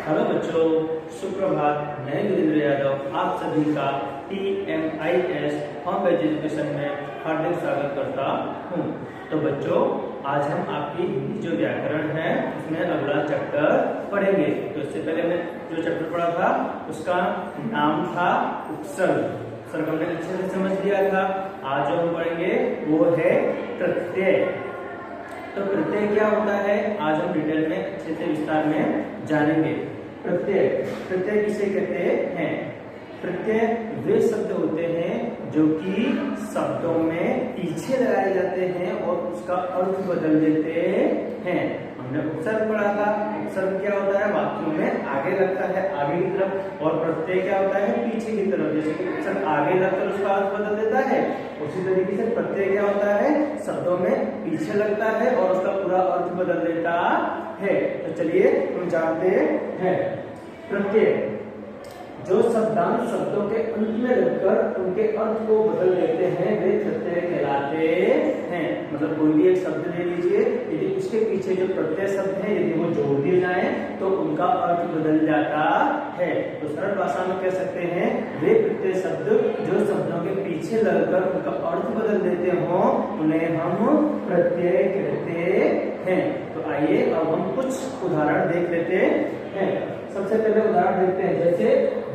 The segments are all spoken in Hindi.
हेलो बच्चों, सुप्रभात। मैं वीरेंद्र यादव आप सभी का TMIS होम बेस्ड एजुकेशन में हार्दिक स्वागत करता हूँ। तो बच्चों, आज हम आपकी हिंदी जो व्याकरण है उसमें अगला चैप्टर पढ़ेंगे। तो इससे पहले हमने जो चैप्टर पढ़ा था उसका नाम था उपसर्ग। उपसर्ग हमने अच्छे से समझ लिया था। आज जो हम पढ़ेंगे वो है प्रत्यय। तो प्रत्यय क्या होता है आज हम डिटेल में अच्छे से विस्तार में जानेंगे। प्रत्यय प्रत्यय किसे कहते हैं? प्रत्यय वे शब्द होते हैं जो कि शब्दों में पीछे लगाए जाते हैं और उसका अर्थ बदल देते हैं। हमने उपसर्ग पढ़ा था। उपसर्ग क्या होता है? वाक्यों में आगे लगता है, आगे की तरफ, और प्रत्यय क्या होता है? पीछे की तरफ। जैसे कि उपसर्ग आगे लगकर उसका अर्थ बदल देता है, उसी तरीके से प्रत्यय क्या होता है? शब्दों में पीछे लगता है और उसका पूरा अर्थ बदल देता है। तो चलिए हम जानते हैं। प्रत्यय जो शब्दांश शब्दों के अंत में लगकर उनके अर्थ को बदल देते हैं वे प्रत्यय कहलाते हैं। मतलब कोई भी एक शब्द ले लीजिए, यदि उसके पीछे जो प्रत्यय शब्द है यदि वो जोड़ दिए जाए तो उनका अर्थ बदल जाता है। तो सरल भाषा में कह सकते हैं वे प्रत्यय शब्द जो शब्दों के पीछे लगकर उनका अर्थ बदल देते हों उन्हें हम प्रत्यय कहते हैं। तो आइए अब हम कुछ उदाहरण देख लेते हैं। सबसे पहले उदाहरण देखते हैं, जैसे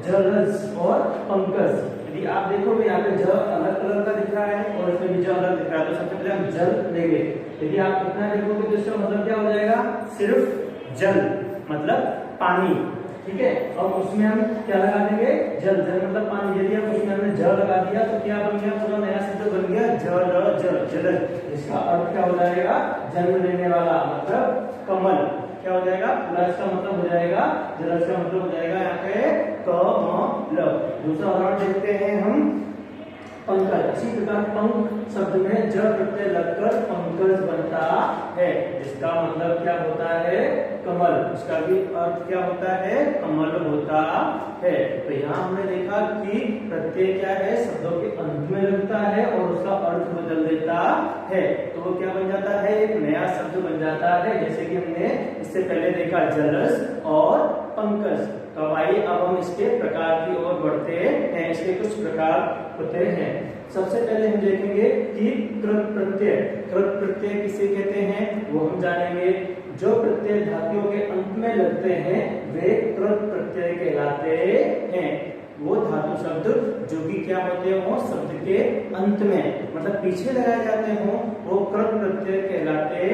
जलज और पंकज। यदि आप देखोगे यहाँ पे ज अलग कलर का दिख रहा है और इसमें भी ज अलग दिख रहा है, तो सबसे पहले हम जल लेंगे। यदि आप इतना देखोगे तो इसका मतलब क्या हो जाएगा? सिर्फ जल मतलब पानी। ठीक है, और उसमें हम क्या लगा देंगे? जल। जल मतलब पानी। यदि हम उसमें हमने ज लगा दिया तो क्या बन गया? पूरा नया शब्द बन गया जलज। इसका अर्थ क्या हो जाएगा? जन्म लेने वाला, मतलब कमल। क्या हो जाएगा? पूरा इसका मतलब हो जाएगा जलज का मतलब हो जाएगा यहाँ पे कमल। दूसरा उदाहरण देखते हैं हम, पंकज। इसी प्रकार पंख शब्द में ज प्रत्यय लगकर पंकज बनता है, जिसका मतलब क्या होता है? कमल। इसका भी अर्थ क्या होता है? कमल होता है। तो यहाँ हमने देखा कि प्रत्यय क्या है? शब्दों के अंत में लगता है और उसका अर्थ बदल देता है। तो वो क्या बन जाता है? एक नया शब्द बन जाता है। जैसे कि हमने इससे पहले देखा जलज और पंकज। तो आइए अब हम इसके प्रकार की ओर बढ़ते हैं। इसके कुछ प्रकार होते हैं। सबसे पहले हम देखेंगे कि कृत प्रत्यय। कृत प्रत्यय किसे कहते हैं वो हम जानेंगे। जो प्रत्यय धातुओं के अंत में लगते हैं वे कृत प्रत्यय कहलाते हैं। वो धातु शब्द जो कि क्या होते हो? शब्द के अंत में, मतलब पीछे लगाए जाते हो, वो कृत प्रत्यय कहलाते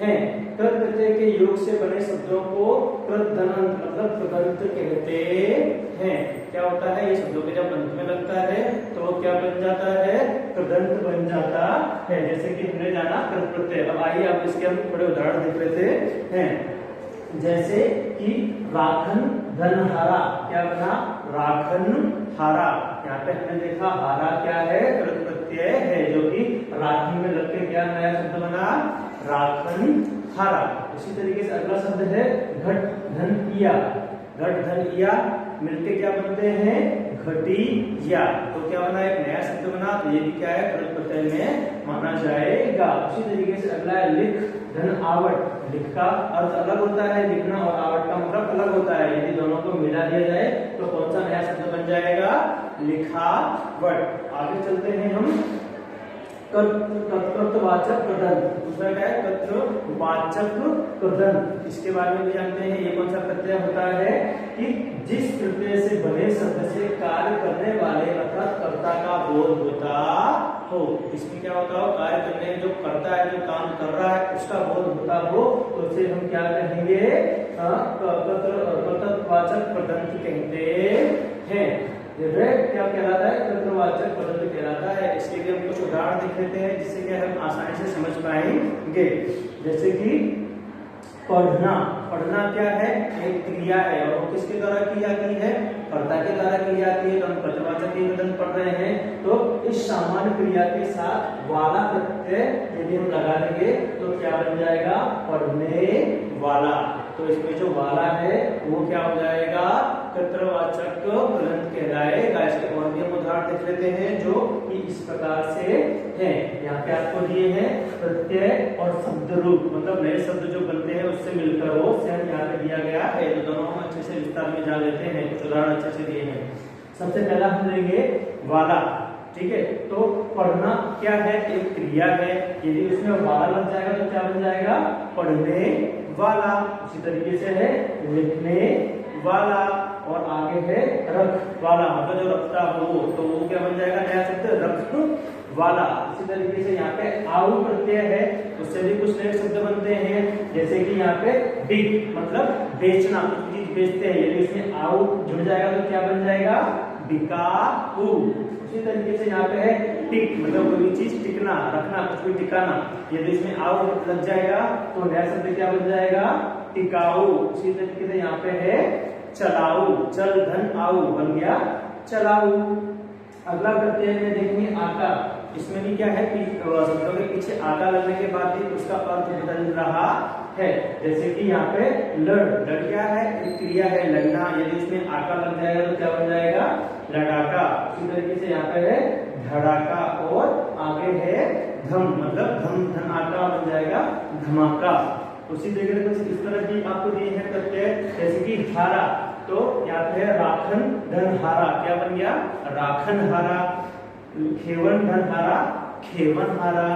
हैं। कृत प्रत्यय के योग से बने शब्दों को कृतदंत मतलब कृदंत कहते हैं। क्या होता है? ये शब्दों के जब अंत में लगता है तो क्या बन जाता है? कृदंत बन जाता है। जैसे कि हमने जाना कृत प्रत्यय। अब आइए अब इसके हम थोड़े उदाहरण देख लेते हैं। जैसे कि राखन धनहारा। क्या बना? राखन हारा। यहाँ पे हमने देखा हारा क्या है? कृत प्रत्यय है जो कि राखन में लग के क्या नया शब्द बना? राखन हारा। उसी तरीके से अगला शब्द है घट धन इया। घट धन इया मिलके क्या बनते हैं? घटिया। तो क्या बना? एक नया शब्द बना। तो ये भी क्या है? कृत प्रत्यय में माना जाएगा। उसी तरीके से अगला है लिख धन आवट। लिख का अर्थ अलग होता है लिखना, और आवट का मतलब अलग होता है। यदि दोनों को मिला दिया जाए तो कौन सा नया शब्द बन जाएगा? लिखावट। आगे चलते हैं हम, कर्तृवाचक कृदंत। दूसरा क्या है? कर्तृवाचक कृदंत। इसके बारे में भी जानते हैं। ये कौन सा प्रत्यय होता है कि जिस प्रत्यय से बने शब्द से कार्य करने वाले अर्थात कर्ता का बोध होता हो। इसमें क्या होता हो? कार्य करने जो करता है, जो काम कर रहा है उसका बोध होता हो, तो उसे हम क्या कहेंगे? कर्तृवाचक कृदंत कहते हैं। क्या कहलाता है? कर्तृवाचक पदत्व कहलाता है। इसके लिए हम कुछ उदाहरण देख लेते हैं जिससे कि हम आसानी से समझ पाएंगे। जैसे कि पढ़ना। पढ़ना क्या है? एक क्रिया है और वो किसके द्वारा की जाती है? कर्ता के द्वारा की जाती है। तो हम कर्तृवाचक की पदत्व पढ़ रहे हैं, तो इस सामान्य क्रिया के साथ वाला प्रत्यय यदि हम लगा देंगे तो क्या बन जाएगा? पढ़ने वाला। तो इसमें जो वाला है वो क्या हो जाएगा, कर्तृवाचक कृदंत कहलाएगा। इसके और भी हम उदाहरण देख लेते हैं जो कि इस प्रकार से है। यहाँ पे आपको दिए हैं प्रत्यय और शब्द रूप, मतलब नए शब्द जो बनते हैं उससे मिलकर वो सेम यहाँ पे दिया गया है। तो दोनों हम अच्छे से विस्तार में जान लेते हैं, कुछ उदाहरण अच्छे से दिए हैं। सबसे पहला हम लेंगे वाला, ठीक है। तो पढ़ना क्या है, एक क्रिया है, यदि उसमें वाला लग जाएगा तो क्या बन जाएगा, पढ़ने वाला। उसी तरीके से है लिखने वाला, और आगे है रख वाला, मतलब जो रखता हो तो वो क्या बन जाएगा, नया शब्द रख वाला। इसी तरीके से यहाँ पे आउ प्रत्यय है, उससे भी कुछ नए शब्द बनते हैं, जैसे कि यहाँ पे बिक मतलब बेचना, कुछ चीज बेचते हैं, यदि उसमें आउ जुड़ जाएगा तो क्या बन जाएगा, बिकाऊ। उसी तरीके से यहाँ पे है टिक, मतलब कोई भी चीज टिकना, रखना, कुछ भी टिकाना, यदि इसमें आउ लग जाएगा तो नया शब्द क्या बन जाएगा, टिकाऊ। उसी तरीके से यहाँ पे है चलाऊ, चल धन आऊ बन गया चलाऊ। अगला प्रत्यय में देखेंगे आका, इसमें भी क्या है कि शब्दों के पीछे आका लगने के बाद भी उसका अर्थ बदल रहा है। जैसे कि यहाँ पे लड़ क्या है, एक क्रिया है लड़ना, यदि उसमें आका लग जाएगा तो क्या बन जाएगा, लड़ाका। उसी तरीके से यहाँ पे है धड़ाका, और आगे है धम, मतलब धम धन आका बन जाएगा धमाका। उसी तरीके से इस तरह की आपको दिए हैं प्रत्यय, जैसे कि हारा, तो यहाँ पे है राखन धन हारा, क्या बन गया, राखन हारा। खेवन धन हारा, खेवन हारा।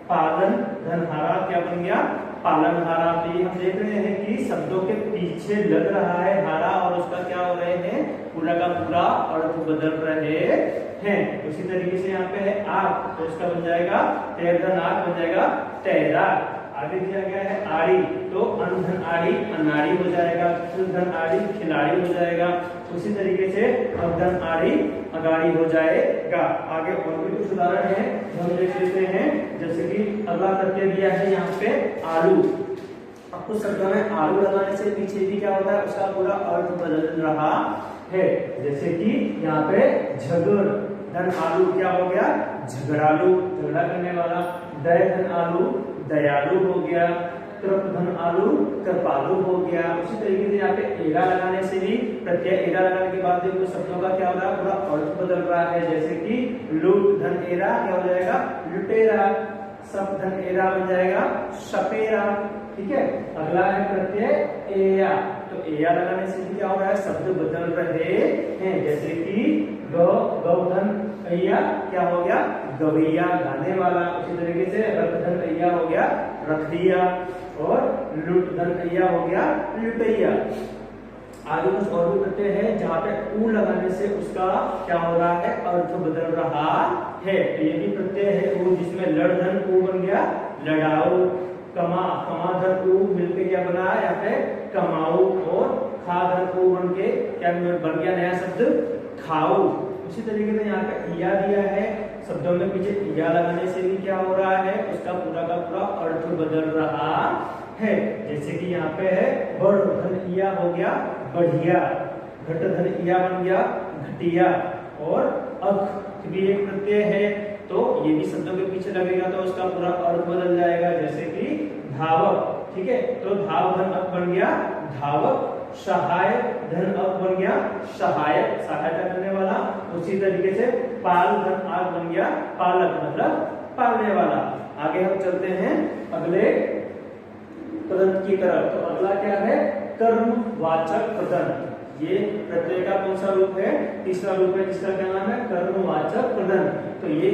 पालन धन हारा, क्या बन गया, पालन हारा। तो ये हम देख रहे हैं कि शब्दों के पीछे लग रहा है हारा, और उसका क्या हो रहे हैं, पूरा का पूरा अर्थ बदल रहे हैं। उसी तरीके से यहाँ पे है आग, तो उसका बन जाएगा तैर धन आग बन जाएगा तैराक। आगे दिया गया है आड़ी, तो अन धन आड़ी अनाड़ी हो जाएगा, खिल धन आड़ी खिलाड़ी हो जाएगा। उसी तरीके से अब धन आड़ी अगाड़ी हो जाएगा। आगे और भी कुछ उदाहरण है जो हम देख लेते हैं, जैसे कि अगला प्रत्यय दिया है यहाँ पे आलू। अब कुछ शब्दों में आलू लगाने से पीछे भी क्या होता है, उसका पूरा अर्थ बदल रहा है। जैसे कि यहाँ पे झगड़ धन आलू क्या हो गया, झगड़ालू, झगड़ा करने वाला। दय धन आलू दयालु हो गया। कृप धन आलू कृपालु हो गया। उसी तरीके से यहाँ पे एरा लगाने से भी, प्रत्यय एरा लगाने के बाद भी शब्दों का क्या हो रहा है, पूरा अर्थ बदल रहा है। जैसे कि लूट धन एरा क्या हो जाएगा, लुटेरा। सब धन एरा बन जाएगा सपेरा, ठीक है। अगला है प्रत्यय एया, तो एया लगाने से भी क्या हो रहा है, शब्द बदल रहे हैं। जैसे कि गौधन अय्या क्या हो गया, गवैया, गाने वाला। उसी तरीके से रख धन अय्या हो गया रखदिया, और लुट धन अय्या हो गया लुटैया। आगे कुछ और भी प्रत्यय है जहाँ पे ऊ लगाने से उसका क्या हो रहा है, अर्थ बदल रहा है। तो ये भी प्रत्यय है ऊ, जिसमें लड़ धन ऊ बन गया लड़ाऊ। कमा, कमा धन ऊ मिलकर क्या बना यहाँ पे कमाऊ, और खा धन ऊ बन के क्या बन गया नया शब्द खाऊ। उसी तरीके से यहाँ पे इया दिया है, शब्दों में पीछे इया लगाने से भी क्या हो रहा है, उसका पूरा का पूरा अर्थ बदल रहा है। जैसे कि यहाँ पे है बढ़ धन इया हो गया बढ़िया, घट धन इया बन गया घटिया, और अख भी एक प्रत्यय है, तो ये भी शब्दों के पीछे लगेगा तो उसका पूरा अर्थ बदल जाएगा। जैसे कि धावक, ठीक है, तो धाव धन अख बन गया धावक। सहायक धन अक बन गया सहायक, सहायता करने वाला। उसी तरीके से पाल धन आग बन गया पालक, मतलब पालने वाला। आगे हम चलते हैं अगले पद की तरफ। तो अगला क्या है, कर्मवाचक पद। ये प्रत्यय का कौन सा रूप है, तीसरा रूप है, जिसका क्या नाम है कर्मवाचक पद। तो ये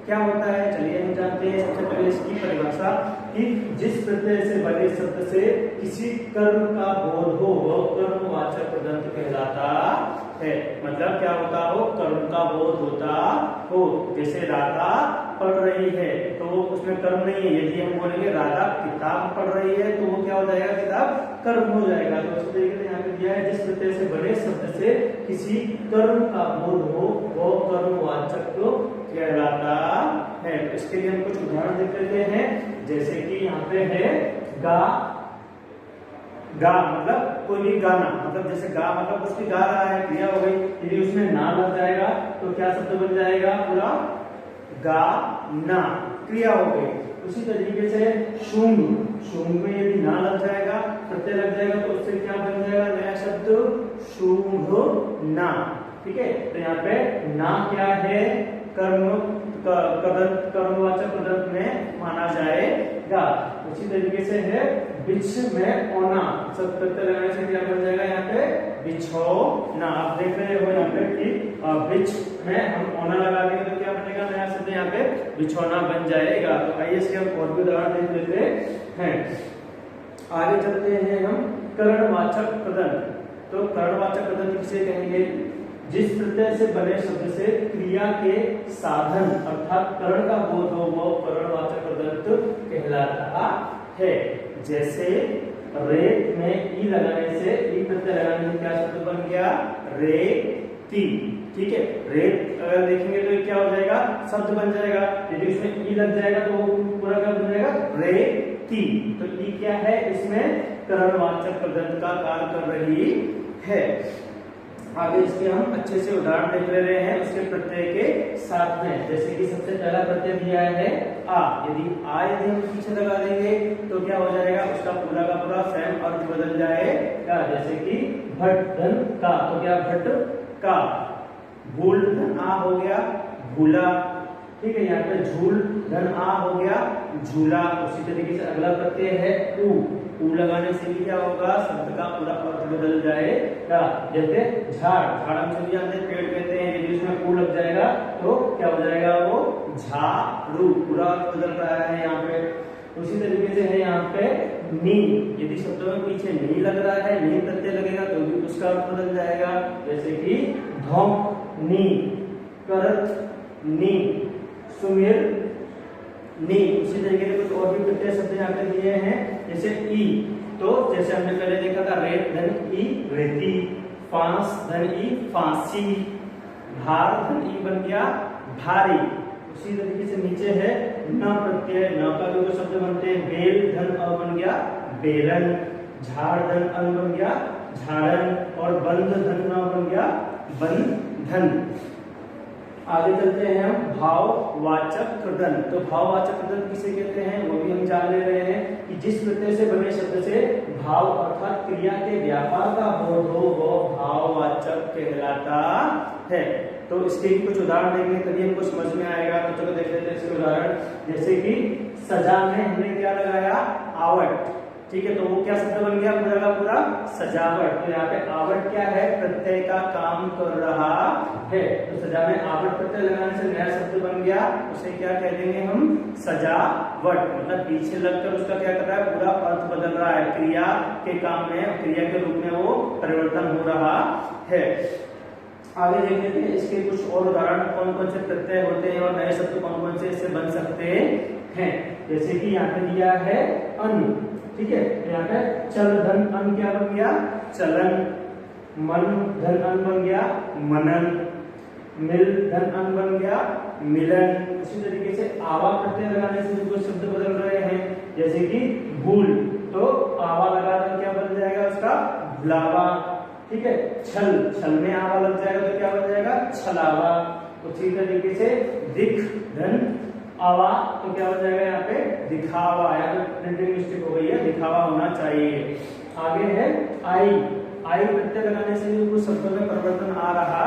क्या होता है, चलिए हम जानते हैं। सबसे पहले इसकी परिभाषा कि जिस प्रत्यय से बने शब्द से किसी कर्म का बोध हो वह कर्मवाचक पद कहलाता है। मतलब क्या होता हो, कर्म का बोध होता हो। जैसे राधा पढ़ रही है तो उसमें कर्म नहीं है, यदि हम बोलेंगे राधा किताब पढ़ रही है तो वो क्या हो जाएगा, किताब कर्म हो जाएगा। तो इस तरीके से यहाँ पे दिया है, जिस प्रत्यय से बने शब्द से किसी कर्म का बोध हो वो कर्मवाचक कहलाता है। तो इसके लिए हम कुछ उदाहरण देख लेते हैं। जैसे कि यहाँ पे है गा, गा मतलब कोई भी गाना, मतलब जैसे गा मतलब कुछ भी गा रहा है, क्रिया हो गई। यदि उसमें ना लग जाएगा तो क्या शब्द बन जाएगा, पूरा गा ना, क्रिया हो गई। उसी तरीके से शुंग, शुंग में यदि ना लग जाएगा, प्रत्यय लग जाएगा तो उससे क्या बन जाएगा नया शब्द शुंभ ना। ठीक है, तो यहाँ पे ना क्या है कर्मवाचक पदार्थ में माना जाएगा। उसी तरीके से है बिछ में ओना, सब प्रत्यय लगाने से क्या बन जाएगा यहाँ पे बिछौना। आप देख रहे हो यहाँ पे कि बिछ में हम ओना लगा देंगे तो क्या बनेगा नया शब्द यहाँ पे बिछौना बन जाएगा। तो आइए इसके हम और भी उदाहरण देख लेते हैं। आगे चलते हैं हम कर्णवाचक पदार्थ। तो कर्णवाचक पदार्थ किसे कहेंगे? जिस प्रत्यय से बने शब्द से क्रिया के साधन अर्थात कर्ण का बोध हो वो कर्णवाचक पदार्थ कहलाता है। जैसे रेत में ई लगाने से, ई प्रत्यय लगाने से क्या शब्द बन गया रेती। ठीक है, रेत अगर देखेंगे तो क्या हो जाएगा शब्द बन जाएगा, यदि उसमें ई लग जाएगा तो वो पूरा क्या बन जाएगा रेती। तो ई क्या है इसमें कर्णवाचक पदार्थ का कार्य कर रही है। आगे इसके हम अच्छे से उदाहरण देख ले रहे हैं उसके प्रत्यय के साथ में। जैसे कि सबसे पहला प्रत्यय दिया है आ, यदि हम पीछे लगा देंगे तो क्या हो जाएगा उसका पूरा का पूरा सेम अर्थ बदल जाएगा। जैसे कि भट धन का, तो क्या भट का, भूल धन आ हो गया भूला। ठीक है, यहाँ पे झूल धन आ हो गया झूला। उसी तरीके से अगला प्रत्यय है ऊ लगाने से भी क्या होगा शब्द का पूरा अर्थ बदल जाएगा। जैसे झाड़, झाड़ हम सभी जानते हैं पेड़ कहते हैं, यदि उसमें ऊ लग जाएगा तो क्या हो जाएगा वो झाड़ू, पूरा अर्थ बदल रहा है यहाँ पे। उसी तरीके से है यहाँ पे नी, यदि शब्दों में पीछे नी लग रहा है, नी प्रत्यय लगेगा तो भी उसका अर्थ बदल जाएगा। जैसे कि धौक नी, करत नी, सुमिर नी। उसी तरीके से कुछ और भी प्रत्यय शब्द यहाँ पे दिए हैं जैसे ई, तो जैसे हमने पहले देखा था रेत धन ई रेती, फांस धन ई फांसी, भार धन ई बन गया भारी। उसी तरीके से नीचे है न प्रत्यय, न का भी शब्द बनते हैं बेल धन अ बन गया बेलन, झाड़ धन अन बन गया झाड़न और बंध धन न बन गया बंधन। आगे चलते हैं हम भाववाचक कृदंत। तो भाववाचक कृदंत किसे कहते हैं वो भी हम जान ले रहे हैं कि जिस प्रत्यय से बने शब्द से भाव अर्थात क्रिया के व्यापार का बोध हो वो भाववाचक कहलाता है। तो इसके भी कुछ उदाहरण देखेंगे तभी हमको समझ में आएगा। तो चलो देख लेते हैं इसके उदाहरण। जैसे कि सजा में हमने क्या लगाया आवट। ठीक है, तो वो क्या शब्द बन गया पूरा का पूरा सजावट। तो यहाँ पे आवट क्या है प्रत्यय का काम कर रहा है। तो सजा में आवट प्रत्यय लगाने से नया शब्द बन गया, उसे क्या कह देंगे हम सजावट। मतलब पीछे लगकर उसका क्या कर रहा है पूरा अर्थ बदल रहा है, क्रिया के काम में क्रिया के रूप में वो परिवर्तन हो रहा है। आगे देख लेते हैं इसके कुछ और उदाहरण, कौन कौन से प्रत्यय होते हैं और नए शब्द कौन कौन से इससे बन सकते हैं। जैसे कि यहाँ पे दिया है अन। ठीक है, यहाँ पे चल धन अन क्या बन गया चलन, मन धन अन बन गया मनन, मिल धन अन बन गया मिलन। उसी तरीके से आवा प्रत्यय लगाने से कुछ शब्द बदल रहे हैं। जैसे कि भूल, तो आवा लगाकर क्या बन जाएगा उसका भुलावा। ठीक है, छल, छल में आवा लग जाएगा तो क्या बन जाएगा छलावा। उसी तरीके से दिख धन आवा, तो क्या हो जाएगा यहाँ पे दिखावा। यहाँ पे प्रिंटिंग मिस्टेक हो गई है, दिखावा होना चाहिए। आगे है आई, आई प्रत्यय लगाने से भी कुछ शब्दों में परिवर्तन आ रहा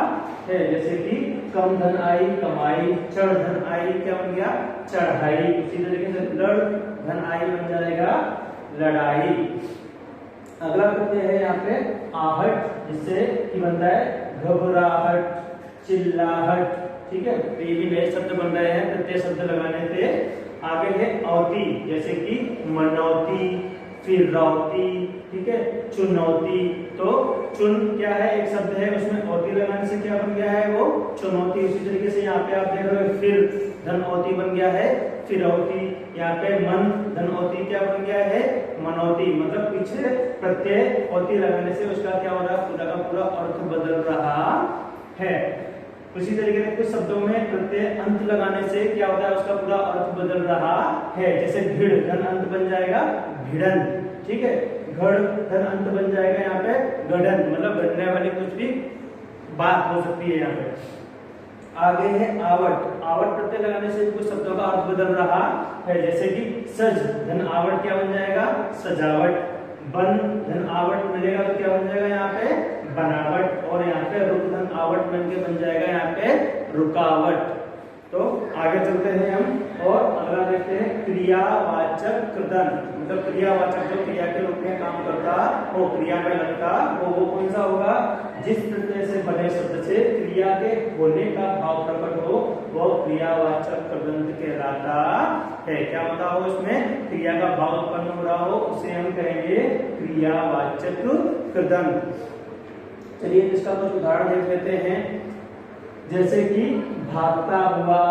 है। जैसे कि कम धन आई कमाई, चढ़ धन आई क्या बन गया चढ़ाई। उसी तरीके से लड़ धन आई बन जाएगा लड़ाई। अगला प्रत्यय है यहाँ पे आहट, जिससे कि बनता है घबराहट चिल्लाहट। ठीक है, तो ये भी नए शब्द बन रहे हैं प्रत्यय शब्द लगाने से। आगे है औती, जैसे कि मनौती फिरौती। ठीक है, चुनौती, तो चुन क्या है एक शब्द है उसमें औती लगाने से क्या बन गया है वो चुनौती। उसी तरीके से यहाँ पे आप देख रहे हो फिर धन औती बन गया है फिरौती। यहाँ पे मन धन औती क्या बन गया है मनौती। मतलब पीछे प्रत्यय औती लगाने से उसका क्या हो रहा है पूरा का पूरा अर्थ बदल रहा है। उसी तरीके से कुछ शब्दों में प्रत्यय अंत लगाने से क्या होता है उसका पूरा अर्थ बदल रहा है। जैसे भिड़ धन अंत बन जाएगा भिड़न। ठीक है, घड़ धन अंत बन जाएगा यहाँ पे गढ़न, मतलब गढ़ने वाली कुछ भी बात हो सकती है यहाँ पे। आगे है आवट, आवट प्रत्यय लगाने से कुछ शब्दों का अर्थ बदल रहा है, जैसे कि सज धन आवट क्या बन जाएगा, सजावट। बन धन आवट मिलेगा तो क्या बन जाएगा यहाँ पे, बनावट। और यहाँ पे रुक धन आवट बन के बन जाएगा यहाँ पे रुकावट। तो आगे चलते हैं हम और अगला देखते हैं क्रियावाचक कृदन, मतलब क्रियावाचक जो क्रिया के रूप में काम करता हो, क्रिया में लगता वो कौन सा होगा, जिस प्रत्यय से बने शब्द से क्रिया के होने का भाव प्रकट हो वो क्रियावाचक कृदंत कहलाता है। क्या होता हो उसमें, क्रिया का भाव उत्पन्न हो रहा हो उसे हम कहेंगे क्रियावाचक कृदंत। चलिए इसका कुछ उदाहरण देख लेते हैं, जैसे कि भागता हुआ,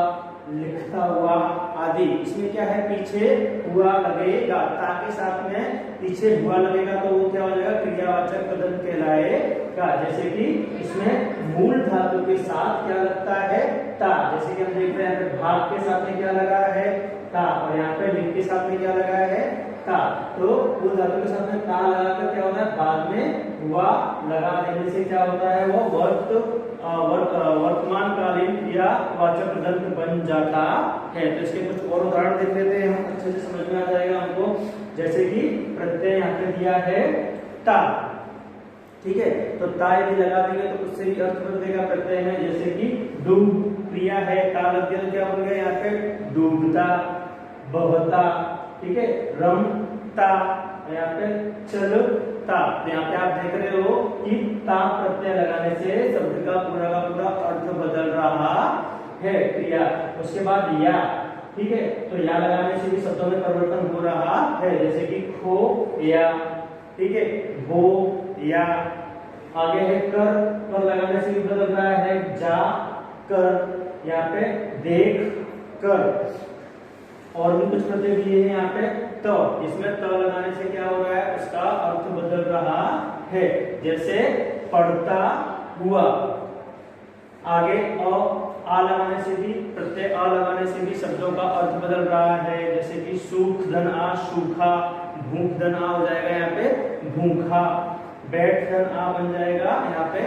लिखता हुआ आदि। इसमें क्या है, पीछे हुआ लगेगा, ता के साथ में पीछे हुआ लगेगा तो वो क्या हो जाएगा, क्रियावाचक कृदंत कहलाएगा। जैसे कि इसमें मूल धातु के साथ क्या लगता है, ता। जैसे कि हम देख रहे हैं भाग के साथ में क्या लगा है, ता, और यहाँ पे लिख के साथ में क्या लगा है, ता। तो मूल धातु के साथ में ता लगाकर क्या होता है, बाद में हुआ लगा देने से क्या होता है, वो वर्तमान कालीन क्रियावाचक कृदंत बन जाता है। तो इसके कुछ और उदाहरण देख लेते हैं हम, अच्छे से समझ में आ जाएगा हमको। जैसे कि प्रत्यय यहाँ पे दिया है ता, ठीक है, तो ता यदि लगा देंगे तो उससे भी अर्थ बदलेगा प्रत्यय में। जैसे कि डूब क्रिया है, ता लग गया तो क्या बन गया यहाँ पे, डूबता, बहता, ठीक है, रमता, यहाँ पे चलता। तो यहाँ पे आप देख रहे हो कि ता प्रत्यय लगाने से शब्द का पूरा अर्थ बदल रहा है क्रिया। उसके बाद या, ठीक है, तो या लगाने से भी शब्दों में परिवर्तन हो रहा है, जैसे कि खो या, ठीक है, वो या। आगे है कर लगाने से भी बदल रहा है, जा कर, यहाँ पे देख कर। और भी कुछ प्रत्यय दिए हैं यहाँ पे तो, इसमें त लगाने से क्या हो रहा है, उसका अर्थ बदल रहा है, जैसे पढ़ता हुआ। आगे आ लगाने से भी, प्रत्यय आ लगाने से भी शब्दों का अर्थ बदल रहा है, जैसे कि सूख धन आ सूखा, भूख धन आ हो जाएगा यहाँ पे भूखा, बैठ धन आ बन जाएगा यहाँ पे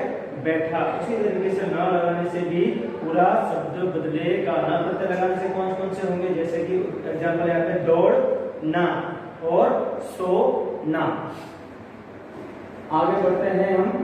बैठा। इसी तरीके से न लगाने से भी पूरा शब्द बदलेगा। न प्रत्यय लगाने से कौन कौन से होंगे, जैसे कि एग्जाम्पल यहाँ पे दौड़ ना और सो ना। आगे बढ़ते हैं हम,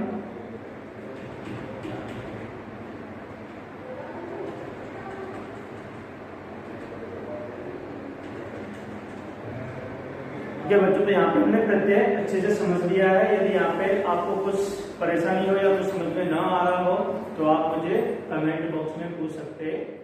बच्चों, तो यहाँ पे हमने प्रत्यय अच्छे से समझ लिया है। यदि यहाँ पे आपको कुछ परेशानी हो या कुछ समझ में ना आ रहा हो तो आप मुझे कमेंट बॉक्स में पूछ सकते हैं।